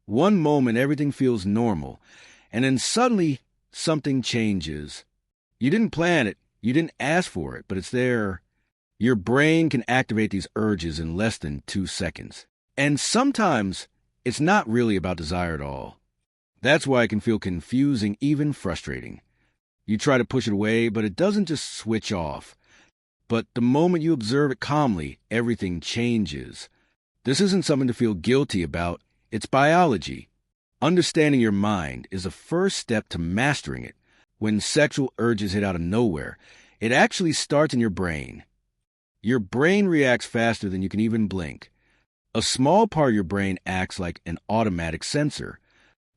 One moment everything feels normal, and then suddenly something changes. You didn't plan it, you didn't ask for it, but it's there. Your brain can activate these urges in less than 2 seconds. And sometimes it's not really about desire at all. That's why it can feel confusing, even frustrating. You try to push it away, but it doesn't just switch off. But the moment you observe it calmly, everything changes. This isn't something to feel guilty about. It's biology. Understanding your mind is the first step to mastering it. When sexual urges hit out of nowhere, it actually starts in your brain. Your brain reacts faster than you can even blink. A small part of your brain acts like an automatic sensor.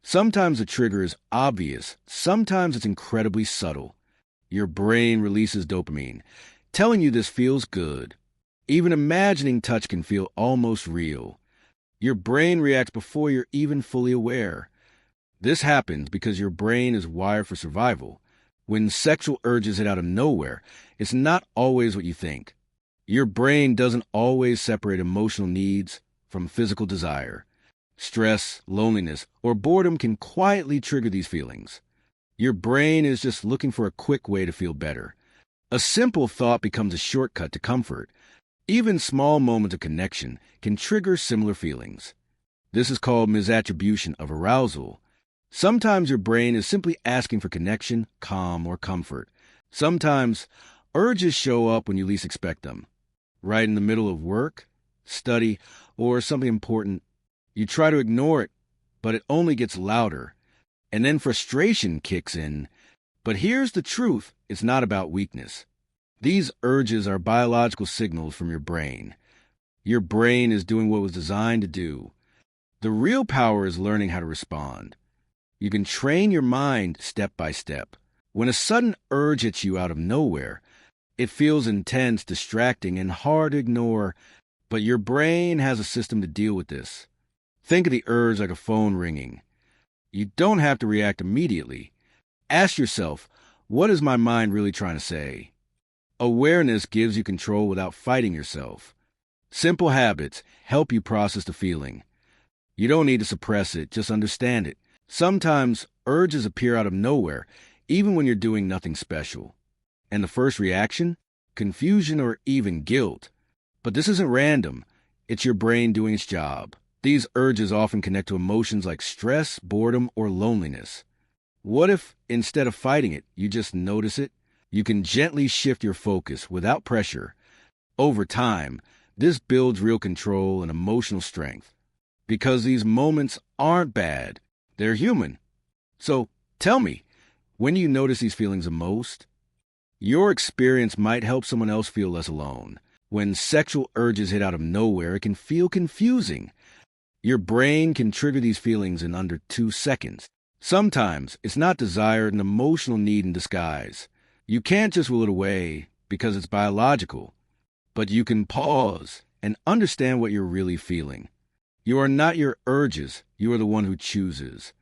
Sometimes the trigger is obvious, sometimes it's incredibly subtle. Your brain releases dopamine, telling you this feels good. Even imagining touch can feel almost real. Your brain reacts before you're even fully aware. This happens because your brain is wired for survival. When sexual urges hit out of nowhere, it's not always what you think. Your brain doesn't always separate emotional needs from physical desire. Stress, loneliness, or boredom can quietly trigger these feelings. Your brain is just looking for a quick way to feel better. A simple thought becomes a shortcut to comfort. Even small moments of connection can trigger similar feelings. This is called misattribution of arousal. Sometimes your brain is simply asking for connection, calm, or comfort. Sometimes urges show up when you least expect them. Right in the middle of work, study, or something important. You try to ignore it, but it only gets louder. And then frustration kicks in. But here's the truth, it's not about weakness. These urges are biological signals from your brain. Your brain is doing what it was designed to do. The real power is learning how to respond. You can train your mind step by step. When a sudden urge hits you out of nowhere, it feels intense, distracting, and hard to ignore, but your brain has a system to deal with this. Think of the urge like a phone ringing. You don't have to react immediately. Ask yourself, what is my mind really trying to say? Awareness gives you control without fighting yourself. Simple habits help you process the feeling. You don't need to suppress it, just understand it. Sometimes urges appear out of nowhere, even when you're doing nothing special. And the first reaction? Confusion or even guilt. But this isn't random. It's your brain doing its job. These urges often connect to emotions like stress, boredom, or loneliness. What if, instead of fighting it, you just notice it? You can gently shift your focus without pressure. Over time, this builds real control and emotional strength. Because these moments aren't bad, they're human. So, tell me, when do you notice these feelings the most? Your experience might help someone else feel less alone. When sexual urges hit out of nowhere, it can feel confusing. Your brain can trigger these feelings in under 2 seconds. Sometimes it's not desire, an emotional need in disguise. You can't just will it away because it's biological, but you can pause and understand what you're really feeling. You are not your urges, you are the one who chooses.